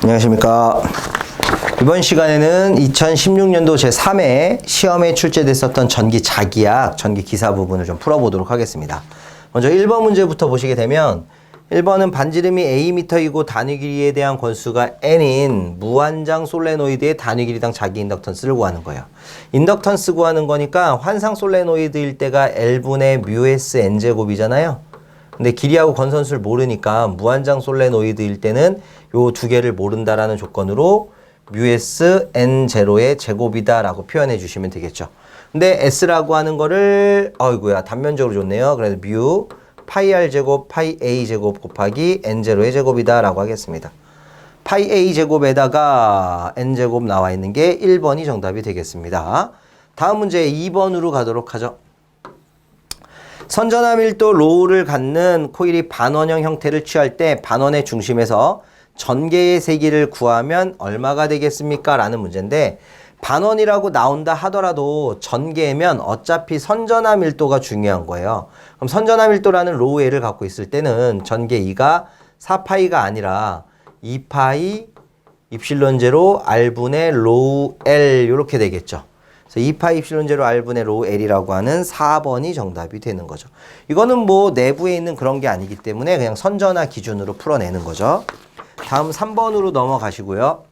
안녕하십니까. 이번 시간에는 2016년도 제3회 시험에 출제됐었던 전기 자기약, 전기 기사 부분을 좀 풀어보도록 하겠습니다. 먼저 1번 문제부터 보시게 되면 1번은 반지름이 Am이고 단위 길이에 대한 권수가 N인 무한장 솔레노이드의 단위 길이당 자기 인덕턴스를 구하는 거예요. 인덕턴스 구하는 거니까 환상 솔레노이드일 때가 L분의 뮤S N제곱이잖아요. 근데 길이하고 건선수를 모르니까 무한장 솔레노이드일 때는 요 두 개를 모른다라는 조건으로 뮤S N0의 제곱이다 라고 표현해 주시면 되겠죠. 근데 S라고 하는 거를 어이구야 단면적으로 줬네요. 그래서 뮤 파이 R 제곱 파이 A 제곱 곱하기 N0의 제곱이다 라고 하겠습니다. 파이 A 제곱에다가 N 제곱 나와 있는 게 1번이 정답이 되겠습니다. 다음 문제 2번으로 가도록 하죠. 선전화 밀도 로우를 갖는 코일이 반원형 형태를 취할 때 반원의 중심에서 전개의 세기를 구하면 얼마가 되겠습니까? 라는 문제인데 반원이라고 나온다 하더라도 전개면 어차피 선전화 밀도가 중요한 거예요. 그럼 선전화 밀도라는 로우 L을 갖고 있을 때는 전개 2가 4파이가 아니라 2파이 입실론 제로 R분의 로우 L 이렇게 되겠죠. 그래서 2파이 입실론 제로 R분의 로우 L이라고 하는 4번이 정답이 되는 거죠. 이거는 뭐 내부에 있는 그런 게 아니기 때문에 그냥 선전화 기준으로 풀어내는 거죠. 다음 3번으로 넘어가시고요.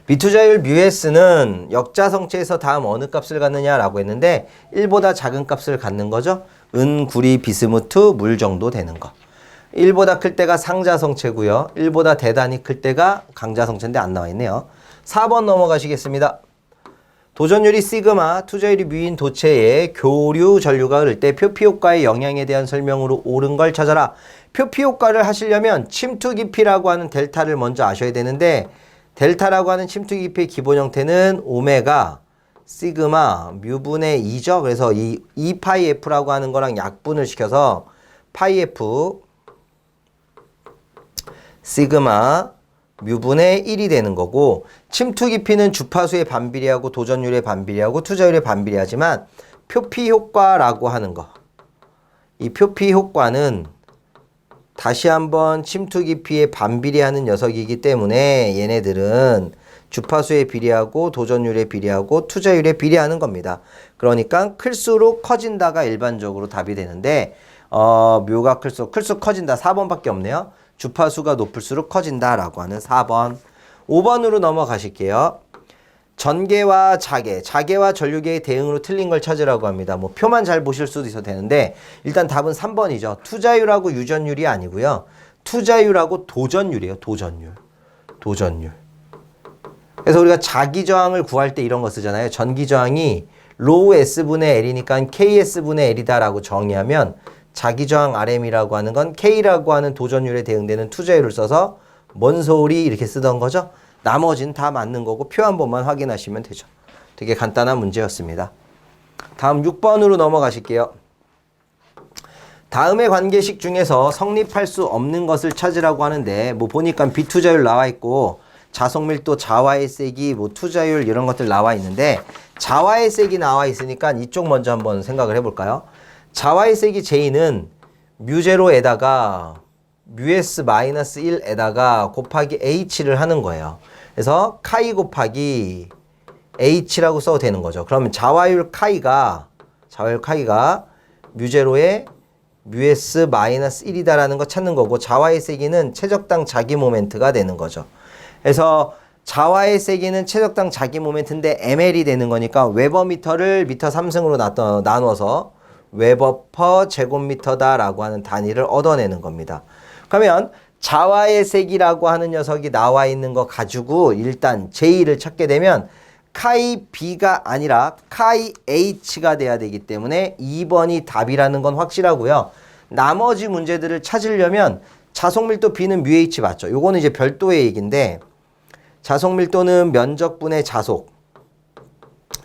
비투자율 뮤S는 역자성체에서 다음 어느 값을 갖느냐라고 했는데 1보다 작은 값을 갖는 거죠. 은, 구리, 비스무트, 물 정도 되는 거. 1보다 클 때가 상자성체고요. 1보다 대단히 클 때가 강자성체인데 안 나와 있네요. 4번 넘어가시겠습니다. 도전율이 시그마, 투자율이 뮤인 도체에 교류 전류가 흐를 때 표피 효과의 영향에 대한 설명으로 옳은 걸 찾아라. 표피 효과를 하시려면 침투 깊이라고 하는 델타를 먼저 아셔야 되는데 델타라고 하는 침투 깊이의 기본 형태는 오메가, 시그마, 뮤분의 2죠. 그래서 이 2파이 F라고 하는 거랑 약분을 시켜서 파이 F, 시그마, 뮤분의 1이 되는 거고 침투 깊이는 주파수의 반비례하고 도전율의 반비례하고 투자율의 반비례하지만 표피 효과라고 하는 거. 이 표피 효과는 다시 한번 침투 깊이에 반비례하는 녀석이기 때문에 얘네들은 주파수에 비례하고 도전율에 비례하고 투자율에 비례하는 겁니다. 그러니까 클수록 커진다가 일반적으로 답이 되는데 묘가 클수록 커진다 4번밖에 없네요. 주파수가 높을수록 커진다라고 하는 4번. 5번으로 넘어가실게요. 전개와 자개와 전류계의 대응으로 틀린 걸 찾으라고 합니다. 뭐 표만 잘 보실 수도 있어도 되는데 일단 답은 3번이죠. 투자율하고 유전율이 아니고요. 투자율하고 도전율이에요. 도전율. 그래서 우리가 자기저항을 구할 때 이런 거 쓰잖아요. 전기저항이 로우 S분의 L이니까 KS분의 L이다라고 정의하면 자기저항 RM이라고 하는 건 K라고 하는 도전율에 대응되는 투자율을 써서 뭔 소리 이렇게 쓰던 거죠. 나머지는 다 맞는 거고 표 한 번만 확인하시면 되죠. 되게 간단한 문제였습니다. 다음 6번으로 넘어가실게요. 다음의 관계식 중에서 성립할 수 없는 것을 찾으라고 하는데 뭐 보니까 비투자율 나와 있고 자속밀도, 자와의 세기, 뭐 투자율 이런 것들 나와 있는데 자와의 세기 나와 있으니까 이쪽 먼저 한번 생각을 해볼까요? 자와의 세기 J는 뮤제로에다가 뮤S-1에다가 곱하기 H를 하는 거예요. 그래서 카이 곱하기 H라고 써도 되는 거죠. 그러면 자와율 카이가 뮤제로에 뮤S-1이다라는 거 찾는 거고 자와의 세기는 최적당 자기 모멘트가 되는 거죠. 그래서 자와의 세기는 최적당 자기 모멘트인데 ml이 되는 거니까 웨버미터를 미터 3승으로 나눠서 웨버 퍼 제곱미터다라고 하는 단위를 얻어내는 겁니다. 그러면 자와의 세기라고 하는 녀석이 나와 있는 거 가지고 일단 J를 찾게 되면 카이 B가 아니라 카이 H가 돼야 되기 때문에 2번이 답이라는 건 확실하고요. 나머지 문제들을 찾으려면 자속밀도 B는 뮤H 맞죠? 요거는 이제 별도의 얘기인데 자속밀도는 면적분의 자속,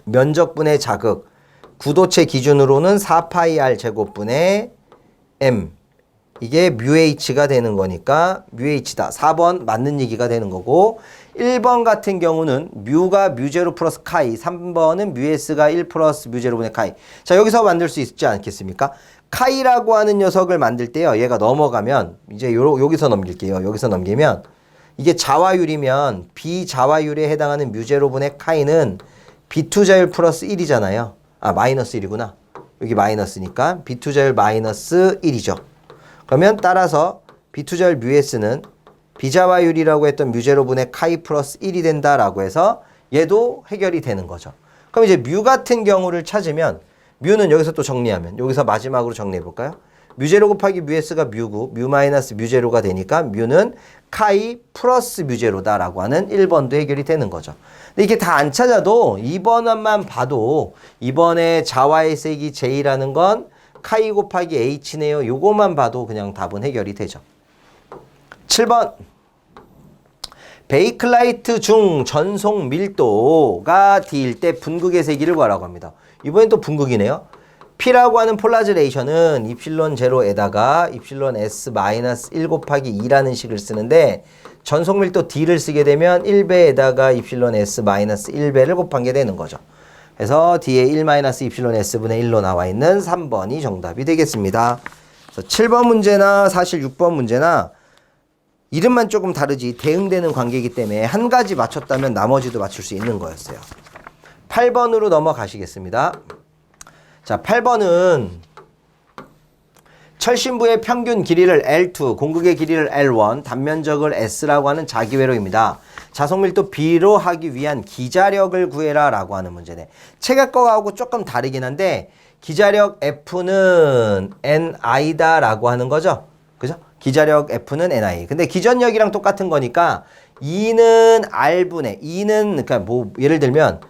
면적분의 자극, 구도체 기준으로는 4파이 R 제곱분의 M 이게 뮤H가 되는 거니까 뮤H다. 4번 맞는 얘기가 되는 거고 1번 같은 경우는 뮤가 뮤제로 플러스 카이 3번은 뮤S가 1 플러스 뮤제로분의 카이. 자 여기서 만들 수 있지 않겠습니까? 카이라고 하는 녀석을 만들 때요. 얘가 넘어가면 이제 여기서 넘길게요. 여기서 넘기면 이게 자화율이면 비자화율에 해당하는 뮤제로분의 카이는 비투자율 플러스 1이잖아요. 아, 마이너스 1이구나. 여기 마이너스니까 비투자율 마이너스 1이죠. 그러면 따라서 비투자율 뮤S는 비자화율이라고 했던 뮤제로분의 카이 플러스 1이 된다라고 해서 얘도 해결이 되는 거죠. 그럼 이제 뮤 같은 경우를 찾으면 뮤는 여기서 또 정리하면 여기서 마지막으로 정리해 볼까요? 뮤제로 곱하기 뮤S가 뮤고 뮤 마이너스 뮤제로가 되니까 뮤는 카이 플러스 뮤제로다라고 하는 1번도 해결이 되는 거죠. 근데 이게 다 안 찾아도 2번만 봐도 이번에 자화의 색이 J라는 건 카이 곱하기 H네요. 요것만 봐도 그냥 답은 해결이 되죠. 7번 베이클라이트 중 전송 밀도가 D일 때 분극의 세기를 구하라고 합니다. 이번엔 또 분극이네요. P라고 하는 폴라즈레이션은 입실론 제로에다가 입실론 S 마이너스 1 곱하기 2라는 식을 쓰는데 전송 밀도 D를 쓰게 되면 1배에다가 입실론 S 마이너스 1배를 곱한 게 되는 거죠. 그래서 D에 1 마이너스 입실론 S분의 1로 나와 있는 3번이 정답이 되겠습니다. 그래서 7번 문제나 사실 6번 문제나 이름만 조금 다르지 대응되는 관계이기 때문에 한 가지 맞췄다면 나머지도 맞출 수 있는 거였어요. 8번으로 넘어가시겠습니다. 자, 8번은 철심부의 평균 길이를 L2, 공극의 길이를 L1, 단면적을 S라고 하는 자기회로입니다. 자석밀도 B로 하기 위한 기자력을 구해라 라고 하는 문제네. 체가 거하고 조금 다르긴 한데 기자력 F는 NI다 라고 하는 거죠. 그죠? 기자력 F는 NI. 근데 기전력이랑 똑같은 거니까 E는 R분의, E는, 그러니까 뭐, 예를 들면,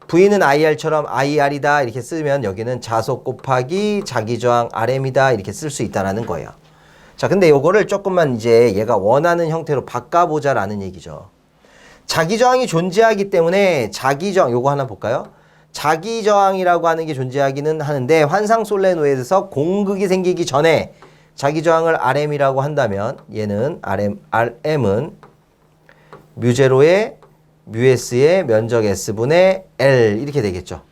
V는 IR처럼 IR이다 이렇게 쓰면 여기는 자속 곱하기 자기저항 RM이다 이렇게 쓸 수 있다라는 거예요. 자, 근데 요거를 조금만 이제 얘가 원하는 형태로 바꿔보자라는 얘기죠. 자기저항이 존재하기 때문에 자기저항, 요거 하나 볼까요? 자기저항이라고 하는 게 존재하기는 하는데 환상 솔레노이드에서 공극이 생기기 전에 자기저항을 RM이라고 한다면 얘는 RM은 뮤제로의 뮤S의 면적 S분의 L 이렇게 되겠죠.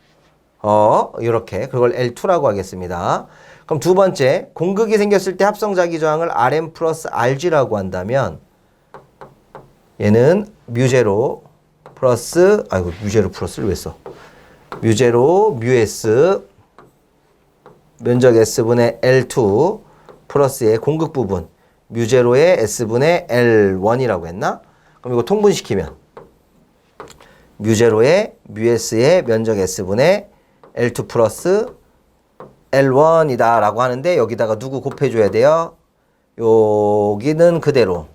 이렇게 그걸 L2라고 하겠습니다. 그럼 두 번째, 공극이 생겼을 때 합성 자기저항을 RM 플러스 RG라고 한다면 얘는 뮤제로 플러스, 아이고 뮤제로 플러스를 왜 써? 뮤제로 뮤S 면적 S분의 L2 플러스의 공극 부분 뮤제로의 S분의 L1이라고 했나? 그럼 이거 통분시키면 뮤제로의 뮤S의 면적 S분의 L2 플러스 L1이다 라고 하는데 여기다가 누구 곱해줘야 돼요? 여기는 그대로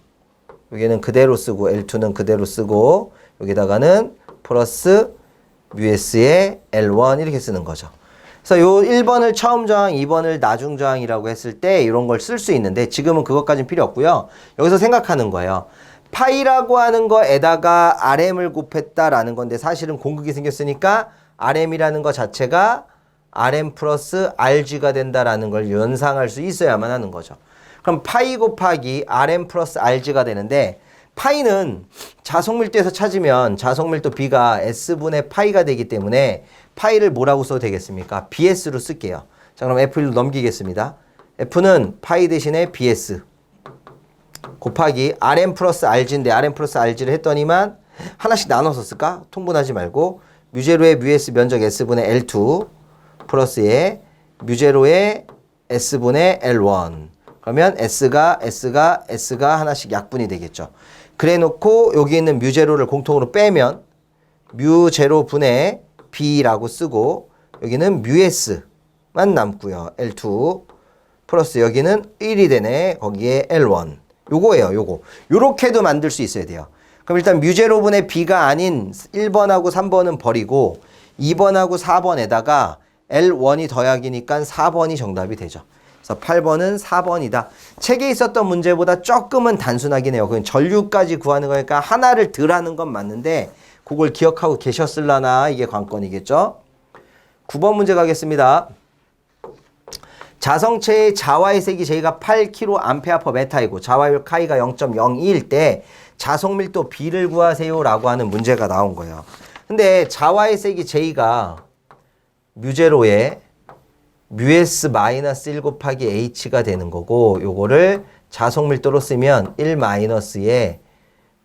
여기는 그대로 쓰고 L2는 그대로 쓰고 여기다가는 플러스 뮤S의 L1 이렇게 쓰는 거죠. 그래서 요 1번을 처음 저항, 2번을 나중 저항이라고 했을 때 이런 걸 쓸 수 있는데 지금은 그것까지는 필요 없고요. 여기서 생각하는 거예요. 파이라고 하는 거에다가 RM을 곱했다라는 건데 사실은 공극이 생겼으니까 RM이라는 거 자체가 RM 플러스 RG가 된다라는 걸 연상할 수 있어야만 하는 거죠. 그럼 파이 곱하기 RM 플러스 RG가 되는데 파이는 자석밀도에서 찾으면 자석밀도 B가 S분의 파이가 되기 때문에 파이를 뭐라고 써도 되겠습니까? BS로 쓸게요. 자, 그럼 F1로 넘기겠습니다. F는 파이 대신에 BS 곱하기 RM 플러스 RG인데 RM 플러스 RG를 했더니만 하나씩 나눠서 쓸까? 통분하지 말고 뮤제로의 뮤S 면적 S분의 L2 플러스의 뮤제로의 S분의 L1 그러면 S가 하나씩 약분이 되겠죠. 그래 놓고 여기 있는 뮤제로를 공통으로 빼면 뮤제로 분의 B라고 쓰고 여기는 뮤S만 남고요. L2 플러스 여기는 1이 되네. 거기에 L1 요거예요. 요거. 요렇게도 만들 수 있어야 돼요. 그럼 일단 뮤제로분의 B가 아닌 1번하고 3번은 버리고 2번하고 4번에다가 L1이 더하기니까 4번이 정답이 되죠. 그래서 8번은 4번이다. 책에 있었던 문제보다 조금은 단순하긴 해요. 그건 전류까지 구하는 거니까 하나를 덜 하는 건 맞는데 그걸 기억하고 계셨을라나 이게 관건이겠죠. 9번 문제 가겠습니다. 자성체의 자화의 색이 J가 8kA/m이고 자화율 카이가 0.02일 때 자석밀도 B를 구하세요 라고 하는 문제가 나온 거예요. 근데 자화의 색이 J가 뮤제로의 뮤S-1 곱하기 H가 되는 거고 요거를 자석밀도로 쓰면 1-의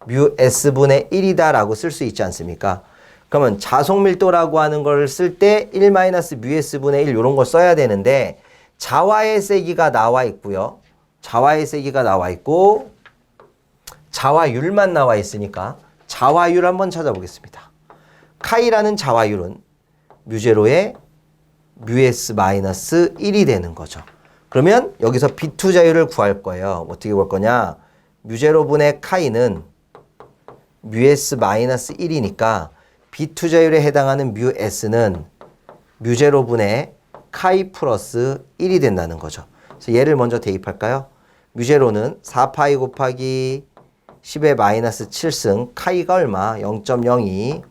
뮤 S분의 1이다 라고 쓸 수 있지 않습니까? 그러면 자속 밀도라고 하는 걸 쓸 때 1 마이너스 뮤 S분의 1 이런 걸 써야 되는데 자와의 세기가 나와 있고요. 자와의 세기가 나와 있고 자와율만 나와 있으니까 자와율 한번 찾아보겠습니다. 카이라는 자와율은 뮤제로의 뮤S 마이너스 1이 되는 거죠. 그러면 여기서 B2 자율을 구할 거예요. 어떻게 구할 거냐? 뮤제로분의 카이는 뮤S 마이너스 1이니까 B2 자율에 해당하는 뮤S는 뮤제로분의 카이 플러스 1이 된다는 거죠. 그래서 얘를 먼저 대입할까요? 뮤제로는 4파이 곱하기 10의 마이너스 7승 카이가 얼마? 0.02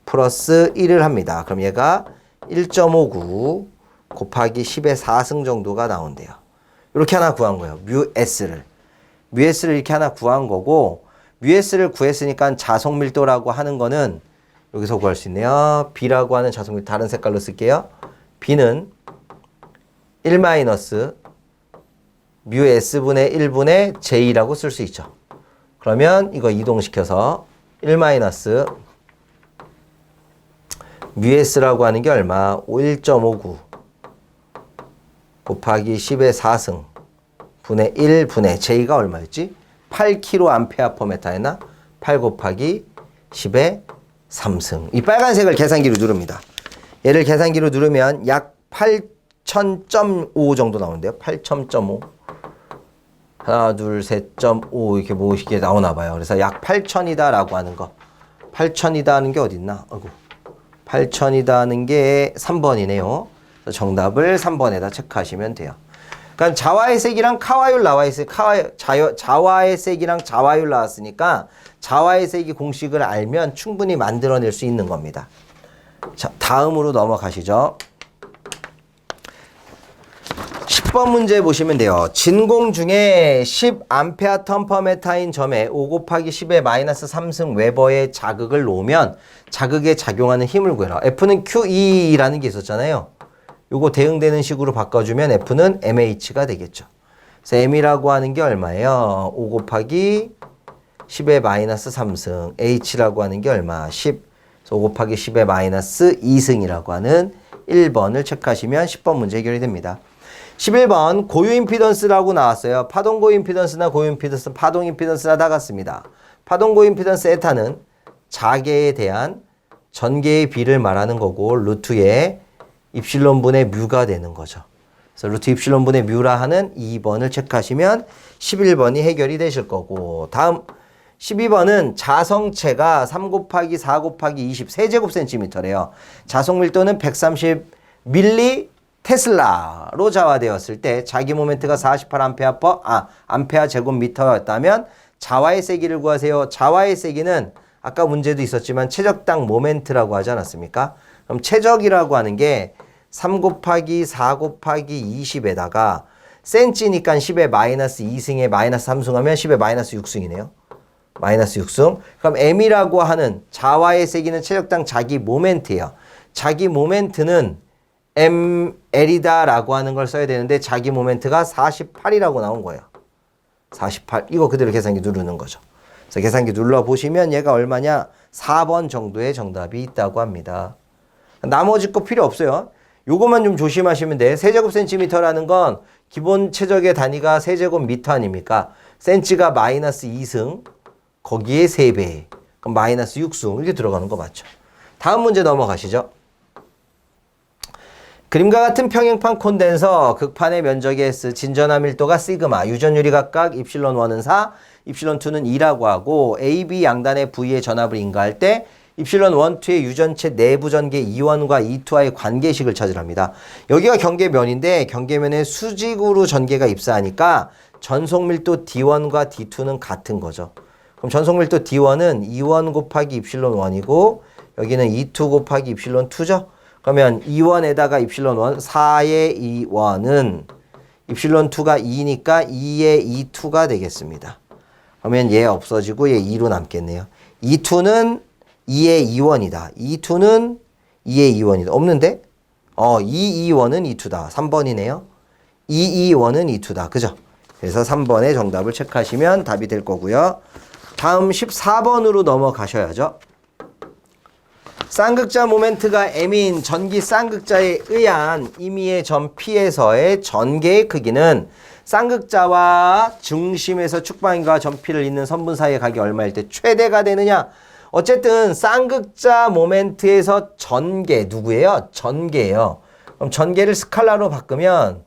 플러스 1을 합니다. 그럼 얘가 1.59 곱하기 10의 4승 정도가 나온대요. 이렇게 하나 구한 거예요. 뮤S를 이렇게 하나 구한 거고 뮤S를 구했으니까 자속밀도라고 하는 거는 여기서 구할 수 있네요. B라고 하는 자속밀도 다른 색깔로 쓸게요. B는 1 마이너스 뮤 S분의 1분의 J라고 쓸 수 있죠. 그러면 이거 이동시켜서 1 마이너스 뮤 S라고 하는 게 얼마? 1.59 곱하기 10의 4승 분의 1 분의 J가 얼마였지? 8kAm/m 했나? 8 곱하기 10의 3승. 이 빨간색을 계산기로 누릅니다. 얘를 계산기로 누르면 약 8,000.5 정도 나오는데요. 8,000.5. 하나, 둘, 셋, 5 이렇게 모으시게 나오나 봐요. 그래서 약 8,000이다 라고 하는 거. 8,000이다 하는 게 어딨나? 아이고. 8,000이다 하는 게 3번이네요. 정답을 3번에다 체크하시면 돼요. 그러니까 자와의 색이랑 카와율 나와 있어요. 자와의 색이랑 자와율 나왔으니까 자와의 색이 공식을 알면 충분히 만들어낼 수 있는 겁니다. 자, 다음으로 넘어가시죠. 10번 문제 보시면 돼요. 진공 중에 10A 턴퍼메타인 점에 5 곱하기 10의 마이너스 3승 웨버의 자극을 놓으면 자극에 작용하는 힘을 구해라. F는 QE라는 게 있었잖아요. 요거 대응되는 식으로 바꿔주면 F는 MH가 되겠죠. 그래서 M이라고 하는 게 얼마예요? 5 곱하기 10의 마이너스 3승. H라고 하는 게 얼마? 10. 5 곱하기 10의 마이너스 2승이라고 하는 1번을 체크하시면 10번 문제 해결이 됩니다. 11번 고유 임피던스라고 나왔어요. 파동 고유 임피던스나 고유 임피던스, 파동 임피던스나 다 같습니다. 파동 고유 임피던스 에타는 자계에 대한 전개의 비를 말하는 거고 루트의 입실론분의 뮤가 되는 거죠. 그래서 루트 입실론분의 뮤라 하는 2번을 체크하시면 11번이 해결이 되실 거고 다음 12번은 자성체가 3 곱하기 4 곱하기 20 세제곱센티미터래요. 자속 밀도는 130 밀리 테슬라로 자화되었을 때 자기 모멘트가 48 암페어 제곱미터였다면 자와의 세기를 구하세요. 자와의 세기는 아까 문제도 있었지만 최적당 모멘트라고 하지 않았습니까? 그럼 최적이라고 하는 게 3 곱하기 4 곱하기 20에다가 센치니까 10의 마이너스 2승에 마이너스 3승 하면 10의 마이너스 6승이네요. 마이너스 6승. 그럼 M이라고 하는 자와의 세기는 최적당 자기 모멘트예요. 자기 모멘트는 ML이다 라고 하는 걸 써야 되는데 자기 모멘트가 48이라고 나온 거예요. 48. 이거 그대로 계산기 누르는 거죠. 그래서 계산기 눌러보시면 얘가 얼마냐? 4번 정도의 정답이 있다고 합니다. 나머지 거 필요 없어요. 요것만 좀 조심하시면 돼. 세제곱센티미터라는 건 기본 최적의 단위가 세제곱미터 아닙니까? 센치가 마이너스 2승, 거기에 3배. 그럼 마이너스 6승. 이렇게 들어가는 거 맞죠? 다음 문제 넘어가시죠. 그림과 같은 평행판 콘덴서 극판의 면적이 S, 진전화 밀도가 시그마, 유전율이 각각 입실론 1은 4, 입실론 2는 2라고 하고 AB 양단의 V의 전압을 인가할 때 입실론 1, 2의 유전체 내부 전개 E1과 E2와의 관계식을 찾으랍니다. 여기가 경계면인데 경계면에 수직으로 전개가 입사하니까 전속밀도 D1과 D2는 같은 거죠. 그럼 전속밀도 D1은 E1 곱하기 입실론 1이고 여기는 E2 곱하기 입실론 2죠. 그러면 E1에다가 입실론 1, 4의 E1은 입실론 2가 2니까 2의 E2가 되겠습니다. 그러면 얘 없어지고 얘 2로 남겠네요. E2는 2의 E1이다. E2는 2의 E1이다. 없는데? 2E1은 E2다. 3번이네요. 2E1은 E2다. 그죠? 그래서 3번의 정답을 체크하시면 답이 될 거고요. 다음 14번으로 넘어가셔야죠. 쌍극자 모멘트가 m인 전기 쌍극자에 의한 임의의 점 P에서의 전개의 크기는 쌍극자와 중심에서 축방과 점 P를 잇는 선분 사이의 각이 얼마일 때 최대가 되느냐. 어쨌든 쌍극자 모멘트에서 전개 누구예요? 전개예요. 그럼 전개를 스칼라로 바꾸면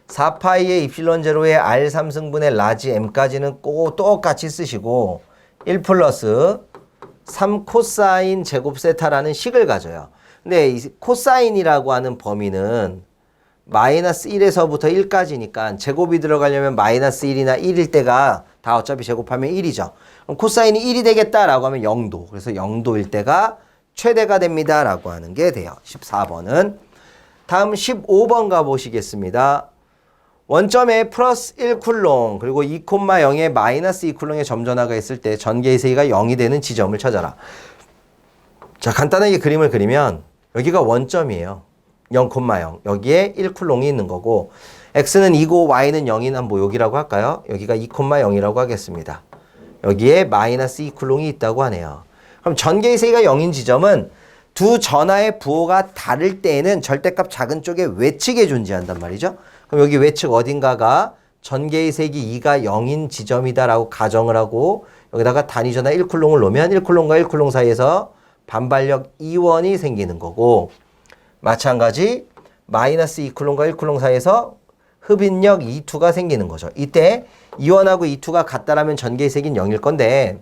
4파이의 입실론 제로의 R3승분의 라지 m까지는 꼭 똑같이 쓰시고 1 플러스 3 코사인 제곱 세타라는 식을 가져요. 근데 이 코사인이라고 하는 범위는 마이너스 1에서부터 1까지니까 제곱이 들어가려면 마이너스 1이나 1일 때가 다 어차피 제곱하면 1이죠. 그럼 코사인이 1이 되겠다라고 하면 0도. 그래서 0도일 때가 최대가 됩니다. 라고 하는 게 돼요. 14번은. 다음 15번 가보시겠습니다. 원점에 플러스 1쿨롱 그리고 2,0에 마이너스 2쿨롱의 점전화가 있을 때 전개의 세기가 0이 되는 지점을 찾아라. 자, 간단하게 그림을 그리면 여기가 원점이에요. 0,0 여기에 1쿨롱이 있는 거고 x는 2고 y는 0인 뭐 여기라고 할까요? 여기가 2,0이라고 하겠습니다. 여기에 마이너스 2쿨롱이 있다고 하네요. 그럼 전개의 세기가 0인 지점은 두 전하의 부호가 다를 때에는 절대값 작은 쪽에 외측에 존재한단 말이죠. 그럼 여기 외측 어딘가가 전개의 세기 2가 0인 지점이다라고 가정을 하고 여기다가 단위전하 1쿨롱을 놓으면 1쿨롱과 1쿨롱 사이에서 반발력 이원이 생기는 거고 마찬가지 마이너스 2쿨롱과 1쿨롱 사이에서 흡인력 E2가 생기는 거죠. 이때 E1하고 E2가 같다라면 전개의 세기는 0일 건데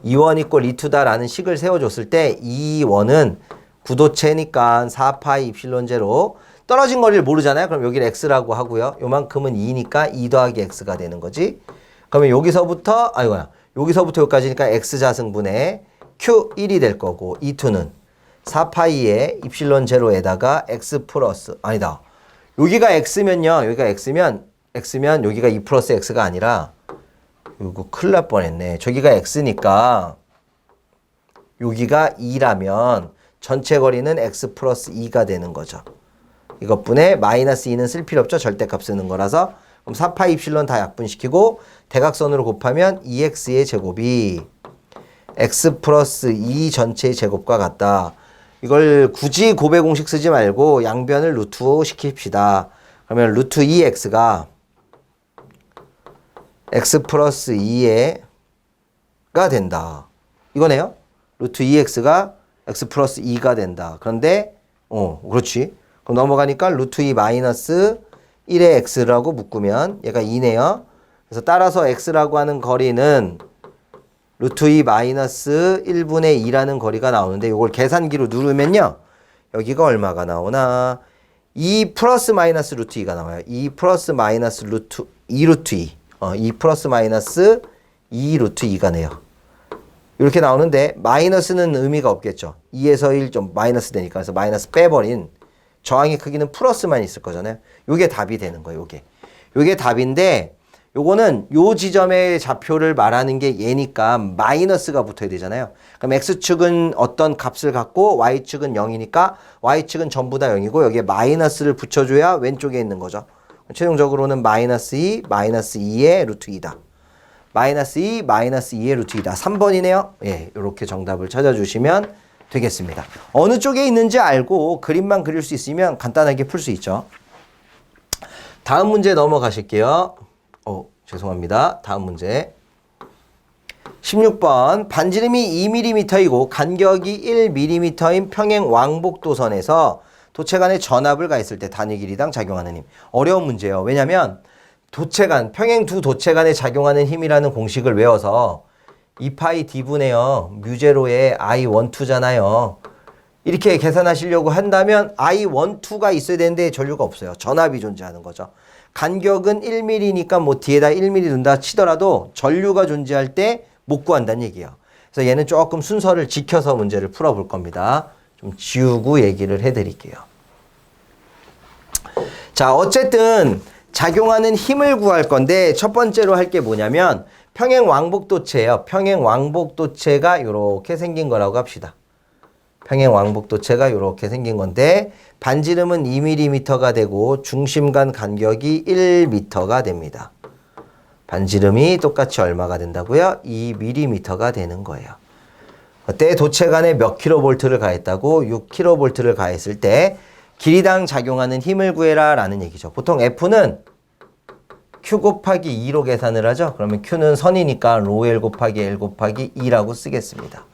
E1 이꼴 E2다라는 식을 세워줬을 때 E1은 구도체니까 4파이 입실론 제로 떨어진 거리를 모르잖아요. 그럼 여기를 x라고 하고요. 요만큼은 2니까 2 더하기 x가 되는 거지. 그러면 여기서부터 여기서부터 여기까지니까 x자승분의 q1이 될 거고 E2는 4파이의 입실론 제로에다가 x 플러스 아니다. 여기가 x면요. 여기가 x면 여기가 2 플러스 x가 아니라 이거 큰일 날 뻔했네. 저기가 x니까 여기가 2라면 전체 거리는 x 플러스 2가 되는 거죠. 이것분에 마이너스 2는 쓸 필요 없죠. 절대값 쓰는 거라서. 그럼 4파이 입실론 다 약분시키고 대각선으로 곱하면 2x의 제곱이 x 플러스 2 전체의 제곱과 같다. 이걸 굳이 곱의 공식 쓰지 말고 양변을 루트 5 시킵시다. 그러면 루트 2x가 x 플러스 2가 된다. 이거네요. 루트 2x가 x 플러스 2가 된다. 그런데 그렇지. 그럼 넘어가니까 루트 2 마이너스 1의 x라고 묶으면 얘가 2네요. 그래서 따라서 x라고 하는 거리는 루트 2 마이너스 1분의 2라는 거리가 나오는데 이걸 계산기로 누르면요. 여기가 얼마가 나오나 2 플러스 마이너스 루트 2가 나와요. 2 플러스 마이너스 루트 2 루트 2 2 플러스 마이너스 2 루트 2가 네요. 이렇게 나오는데 마이너스는 의미가 없겠죠. 2에서 1 좀 마이너스 되니까. 그래서 마이너스 빼버린 저항의 크기는 플러스만 있을 거잖아요. 요게 답이 되는 거예요. 요게 답인데 요거는 요 지점의 좌표를 말하는 게 얘니까 마이너스가 붙어야 되잖아요. 그럼 X축은 어떤 값을 갖고 Y축은 0이니까 Y축은 전부 다 0이고 여기에 마이너스를 붙여줘야 왼쪽에 있는 거죠. 최종적으로는 마이너스 2, 마이너스 2의 루트 2다. 마이너스 2, 마이너스 2의 루트 2다. 3번이네요. 예, 이렇게 정답을 찾아주시면 되겠습니다. 어느 쪽에 있는지 알고 그림만 그릴 수 있으면 간단하게 풀 수 있죠. 다음 문제 넘어가실게요. 죄송합니다. 다음 문제. 16번. 반지름이 2mm이고 간격이 1mm인 평행 왕복도선에서 도체 간의 전압을 가했을 때 단위 길이당 작용하는 힘. 어려운 문제예요. 왜냐면 평행 두 도체 간에 작용하는 힘이라는 공식을 외워서 2파이 d분의요. 뮤제로의 I12잖아요. 이렇게 계산하시려고 한다면 I12가 있어야 되는데 전류가 없어요. 전압이 존재하는 거죠. 간격은 1mm니까 뭐 뒤에다 1mm 둔다 치더라도 전류가 존재할 때 못 구한다는 얘기예요. 그래서 얘는 조금 순서를 지켜서 문제를 풀어볼 겁니다. 좀 지우고 얘기를 해드릴게요. 자, 어쨌든 작용하는 힘을 구할 건데 첫 번째로 할 게 뭐냐면 평행 왕복도체예요. 평행 왕복도체가 이렇게 생긴 거라고 합시다. 평행 왕복도체가 이렇게 생긴 건데 반지름은 2mm가 되고 중심 간 간격이 1m가 됩니다. 반지름이 똑같이 얼마가 된다고요? 2mm가 되는 거예요. 그때 도체간에 몇 킬로볼트를 가했다고? 6킬로볼트를 가했을 때 길이당 작용하는 힘을 구해라 라는 얘기죠. 보통 F는 Q 곱하기 2로 계산을 하죠. 그러면 Q는 선이니까 로 L 곱하기 L 곱하기 2라고 쓰겠습니다.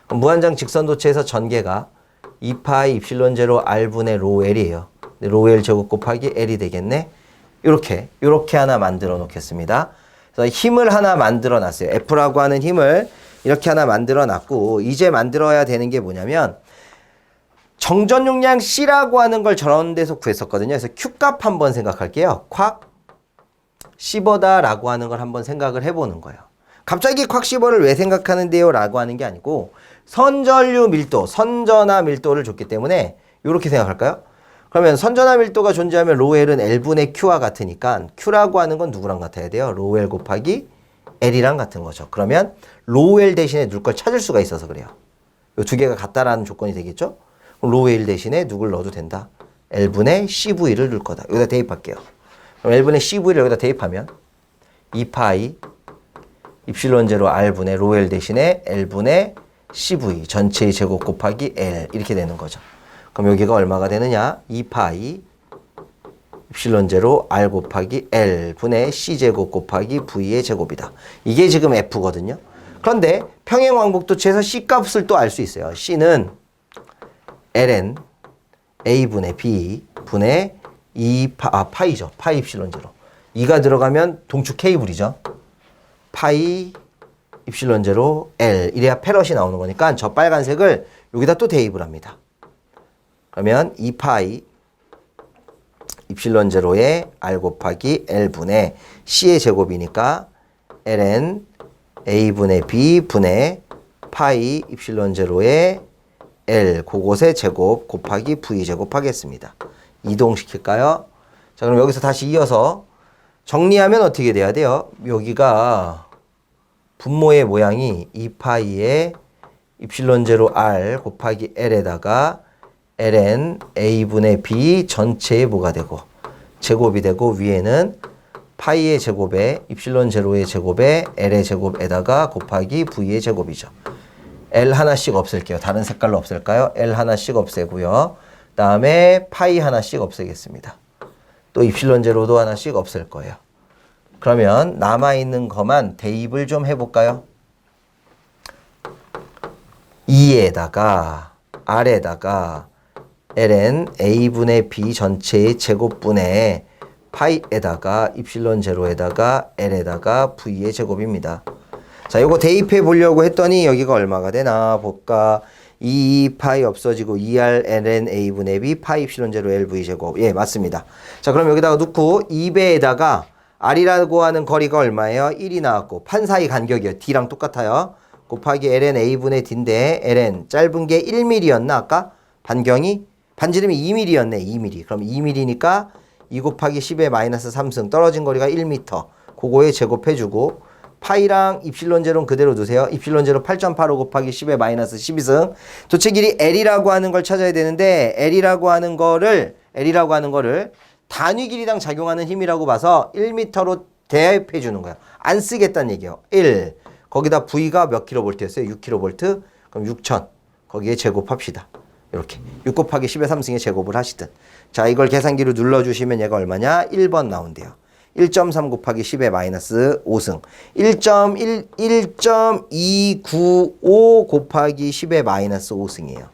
그럼 무한정 직선 도체에서 전개가 2파이 입실론 제로 R분의 로 L이에요. 로 L 제곱 곱하기 L이 되겠네. 요렇게 하나 만들어 놓겠습니다. 그래서 힘을 하나 만들어 놨어요. F라고 하는 힘을 이렇게 하나 만들어 놨고, 이제 만들어야 되는 게 뭐냐면 정전 용량 C라고 하는 걸 저런 데서 구했었거든요. 그래서 Q값 한번 생각할게요. 콱 씹어다 라고 하는 걸 한번 생각을 해보는 거예요. 갑자기 콱 씹어를 왜 생각하는데요? 라고 하는 게 아니고 선전류 밀도, 선전화 밀도를 줬기 때문에 이렇게 생각할까요? 그러면 선전화 밀도가 존재하면 로 L은 L분의 Q와 같으니까 Q라고 하는 건 누구랑 같아야 돼요? 로 L 곱하기 L이랑 같은 거죠. 그러면 로 L 대신에 누굴 걸 찾을 수가 있어서 그래요. 이 두 개가 같다라는 조건이 되겠죠? 로 L 대신에 누굴 넣어도 된다. L분의 CV를 넣을 거다. 여기다 대입할게요. 그럼 L분의 CV를 여기다 대입하면 2파이 입실론 제로 R분의 로 L 대신에 L분의 CV 전체의 제곱 곱하기 L 이렇게 되는 거죠. 그럼 여기가 얼마가 되느냐? 2파이 입실론 제로 R 곱하기 L 분의 C제곱 곱하기 V의 제곱이다. 이게 지금 F거든요. 그런데 평행왕복도체에서 C값을 또 알 수 있어요. C는 ln A분의 B 분의 2파이죠. 파이 입실론 제로. 2가 들어가면 동축 K불이죠. 파이 입실론 제로 L. 이래야 패럿이 나오는 거니까 저 빨간색을 여기다 또 대입을 합니다. 그러면 2파이 입실론 제로의 R 곱하기 L분의 C의 제곱이니까 ln A분의 B 분의 파이 입실론 제로의 L 그곳의 제곱 곱하기 V 제곱 하겠습니다. 이동시킬까요? 자, 그럼 여기서 다시 이어서 정리하면 어떻게 돼야 돼요? 여기가 분모의 모양이 2파이의 입실론 제로 R 곱하기 L에다가 ln A분의 B 전체의 뭐가 되고 제곱이 되고, 위에는 파이의 제곱에 입실론 제로의 제곱에 L의 제곱에다가 곱하기 V의 제곱이죠. L 하나씩 없앨게요. 다른 색깔로 없앨까요? L 하나씩 없애고요. 다음에 파이 하나씩 없애겠습니다. 또 입실론 제로도 하나씩 없앨 거예요. 그러면 남아있는 것만 대입을 좀 해볼까요? 2에다가 R에다가 ln A분의 B 전체의 제곱분의 파이에다가 입실론 제로에다가 L에다가 V의 제곱입니다. 자, 요거 대입해 보려고 했더니 여기가 얼마가 되나 볼까? 2파이 없어지고 2R ln A분의 B 파이 입실론 제로 LV 제곱. 예, 맞습니다. 자, 그럼 여기다가 놓고 2배에다가 R이라고 하는 거리가 얼마예요? 1이 나왔고 판 사이 간격이요. D랑 똑같아요. 곱하기 ln A분의 D인데 ln 짧은 게 1mm였나 아까? 반지름이 2mm였네. 2mm. 그럼 2mm니까 2 곱하기 10의 마이너스 3승 떨어진 거리가 1m. 그거에 제곱해주고 파이랑 입실론 제로는 그대로 두세요. 입실론 제로 8.85 곱하기 10의 마이너스 12승. 도체 길이 L이라고 하는 걸 찾아야 되는데 L이라고 하는 거를 단위 길이당 작용하는 힘이라고 봐서 1m로 대입해 주는 거예요. 안 쓰겠다는 얘기예요. 1. 거기다 V가 몇 킬로볼트였어요? 6킬로볼트. 그럼 6000. 거기에 제곱합시다. 이렇게 6 곱하기 10의 3승에 제곱을 하시든. 자, 이걸 계산기로 눌러주시면 얘가 얼마냐? 1번 나온대요. 1.3 곱하기 10의 마이너스 5승. 1.295 곱하기 10의 마이너스 5승이에요. 자,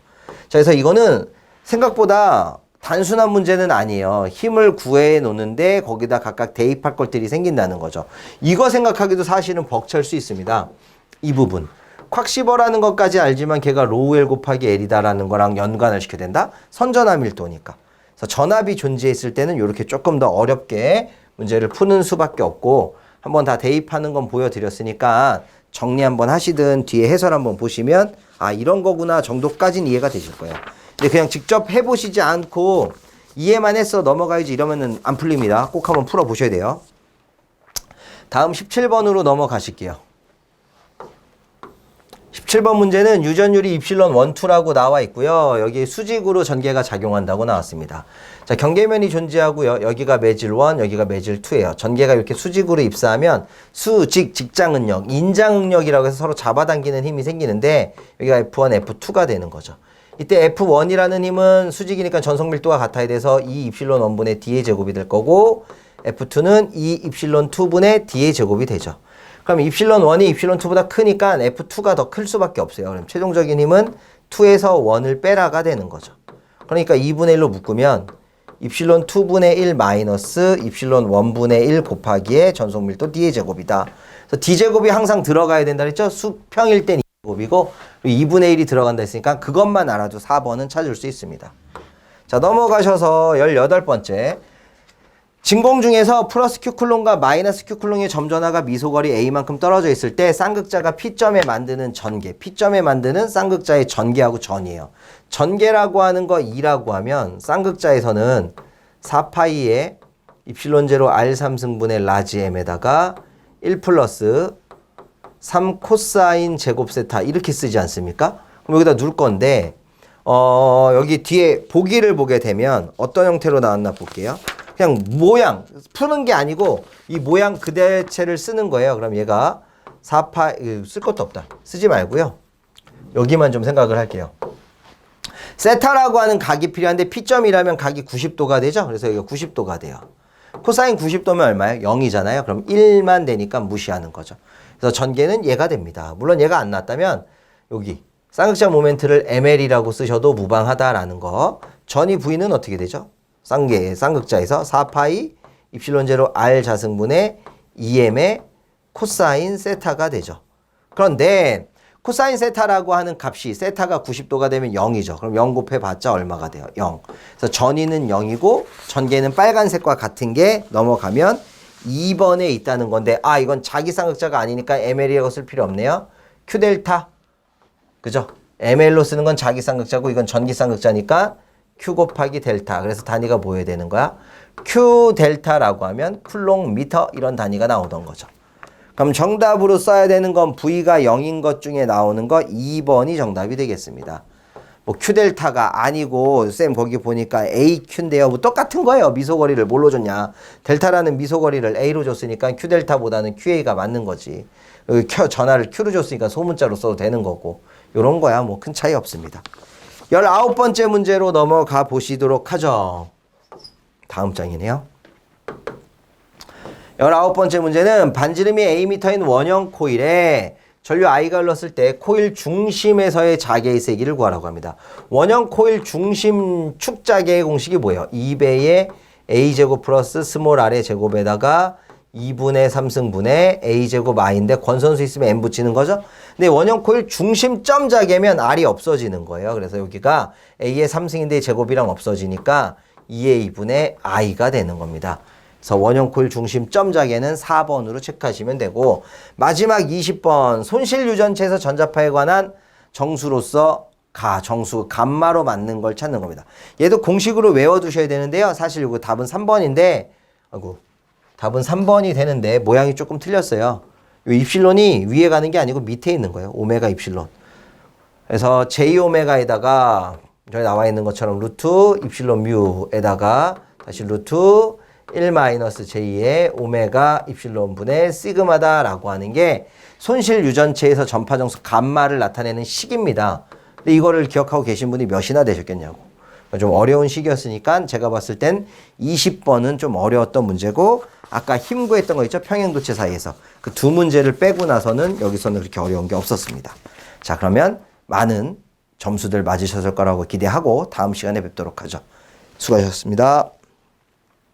그래서 이거는 생각보다 단순한 문제는 아니에요. 힘을 구해 놓는데 거기다 각각 대입할 것들이 생긴다는 거죠. 이거 생각하기도 사실은 벅찰 수 있습니다. 이 부분. 콱시버라는 것까지 알지만 걔가 로우 L 곱하기 L이다라는 거랑 연관을 시켜야 된다? 선전화 밀도니까. 그래서 전압이 존재했을 때는 이렇게 조금 더 어렵게 문제를 푸는 수밖에 없고, 한번 다 대입하는 건 보여드렸으니까 정리 한번 하시든 뒤에 해설 한번 보시면 아, 이런 거구나 정도까지는 이해가 되실 거예요. 근데 그냥 직접 해보시지 않고 이해만 해서 넘어가야지 이러면은 안 풀립니다. 꼭 한번 풀어보셔야 돼요. 다음 17번으로 넘어가실게요. 17번 문제는 유전율이 입실론 1, 2라고 나와 있고요. 여기 수직으로 전개가 작용한다고 나왔습니다. 자, 경계면이 존재하고요. 여기가 매질 1, 여기가 매질 2예요. 전개가 이렇게 수직으로 입사하면 수직, 직장응력, 인장응력이라고 해서 서로 잡아당기는 힘이 생기는데 여기가 F1, F2가 되는 거죠. 이때 F1이라는 힘은 수직이니까 전속 밀도가 같아야 돼서 2 입실론 1분의 D의 제곱이 될 거고 F2는 2 입실론 2분의 D의 제곱이 되죠. 그럼 입실론 1이 입실론 2보다 크니까 F2가 더 클 수밖에 없어요. 그럼 최종적인 힘은 2에서 1을 빼라가 되는 거죠. 그러니까 2분의 1로 묶으면 입실론 2분의 1 마이너스 입실론 1분의 1 곱하기에 전속밀도 D의 제곱이다. 그래서 D제곱이 항상 들어가야 된다 그랬죠? 수평일 땐 2제곱이고 2분의 1이 들어간다 했으니까 그것만 알아도 4번은 찾을 수 있습니다. 자, 넘어가셔서 18번째. 진공 중에서 플러스 Q쿨롱과 마이너스 Q쿨롱의 점전하가 미소거리 A만큼 떨어져 있을 때 쌍극자가 P점에 만드는 전개, P점에 만드는 쌍극자의 전개하고 전이에요. 전개라고 하는 거 2라고 하면 쌍극자에서는 4파이에 입실론 제로 R3승분의 라지 M에다가 1 플러스 3 코사인 제곱 세타 이렇게 쓰지 않습니까? 그럼 여기다 누를 건데 여기 뒤에 보기를 보게 되면 어떤 형태로 나왔나 볼게요. 그냥 모양 푸는 게 아니고 이 모양 그대체를 쓰는 거예요. 그럼 얘가 4파 쓸 것도 없다. 쓰지 말고요. 여기만 좀 생각을 할게요. 세타라고 하는 각이 필요한데 P점이라면 각이 90도가 되죠. 그래서 여기가 90도가 돼요. 코사인 90도면 얼마예요? 0이잖아요. 그럼 1만 되니까 무시하는 거죠. 그래서 전개는 얘가 됩니다. 물론 얘가 안 났다면 여기 쌍극자 모멘트를 ML이라고 쓰셔도 무방하다라는 거. 전이 V는 어떻게 되죠? 쌍극자에서 4파이 입실론 제로 R 자승분의 2M의 코사인 세타가 되죠. 그런데 코사인 세타라고 하는 값이 세타가 90도가 되면 0이죠. 그럼 0 곱해봤자 얼마가 돼요? 0. 그래서 전이는 0이고 전개는 빨간색과 같은 게 넘어가면 2번에 있다는 건데 이건 자기 쌍극자가 아니니까 ML이라고 쓸 필요 없네요. Q 델타. 그죠? ML로 쓰는 건 자기 쌍극자고 이건 전기 쌍극자니까 Q 곱하기 델타. 그래서 단위가 뭐여야 되는 거야? Q 델타라고 하면 쿨롱 미터 이런 단위가 나오던 거죠. 그럼 정답으로 써야 되는 건 V가 0인 것 중에 나오는 거 2번이 정답이 되겠습니다. 뭐 Q 델타가 아니고 쌤 거기 보니까 AQ인데요. 뭐 똑같은 거예요. 미소거리를 뭘로 줬냐. 델타라는 미소거리를 A로 줬으니까 Q 델타보다는 QA가 맞는 거지. 전화를 Q로 줬으니까 소문자로 써도 되는 거고. 요런 거야. 뭐 큰 차이 없습니다. 19번째 문제로 넘어가 보시도록 하죠. 다음 장이네요. 19번째 문제는 반지름이 Am인 원형 코일에 전류 I가 흘렀을 때 코일 중심에서의 자개의 세기를 구하라고 합니다. 원형 코일 중심 축자개의 공식이 뭐예요? 2배의 A제곱 플러스 스몰 r의 제곱에다가 2분의 3승분의 A제곱 I인데 권선수 있으면 M 붙이는 거죠? 근데 원형 코일 중심점 자개면 R이 없어지는 거예요. 그래서 여기가 A의 3승인데 제곱이랑 없어지니까 2의 2분의 I가 되는 겁니다. 그래서 원형 코일 중심점 자개는 4번으로 체크하시면 되고 마지막 20번 손실 유전체에서 전자파에 관한 정수로서 정수 감마로 맞는 걸 찾는 겁니다. 얘도 공식으로 외워두셔야 되는데요. 사실 이거 답은 3번인데 답은 3번이 되는데 모양이 조금 틀렸어요. 이 입실론이 위에 가는 게 아니고 밑에 있는 거예요. 오메가 입실론. 그래서 J 오메가에다가 저기 나와 있는 것처럼 루트 입실론 뮤에다가 다시 루트 1 마이너스 J의 오메가 입실론 분의 시그마다라고 하는 게 손실 유전체에서 전파정수 감마를 나타내는 식입니다. 근데 이거를 기억하고 계신 분이 몇이나 되셨겠냐고. 좀 어려운 식이었으니까 제가 봤을 땐 20번은 좀 어려웠던 문제고 아까 힘 구했던 거 있죠? 평행도체 사이에서 그 두 문제를 빼고 나서는 여기서는 그렇게 어려운 게 없었습니다. 자, 그러면 많은 점수들 맞으셨을 거라고 기대하고 다음 시간에 뵙도록 하죠. 수고하셨습니다.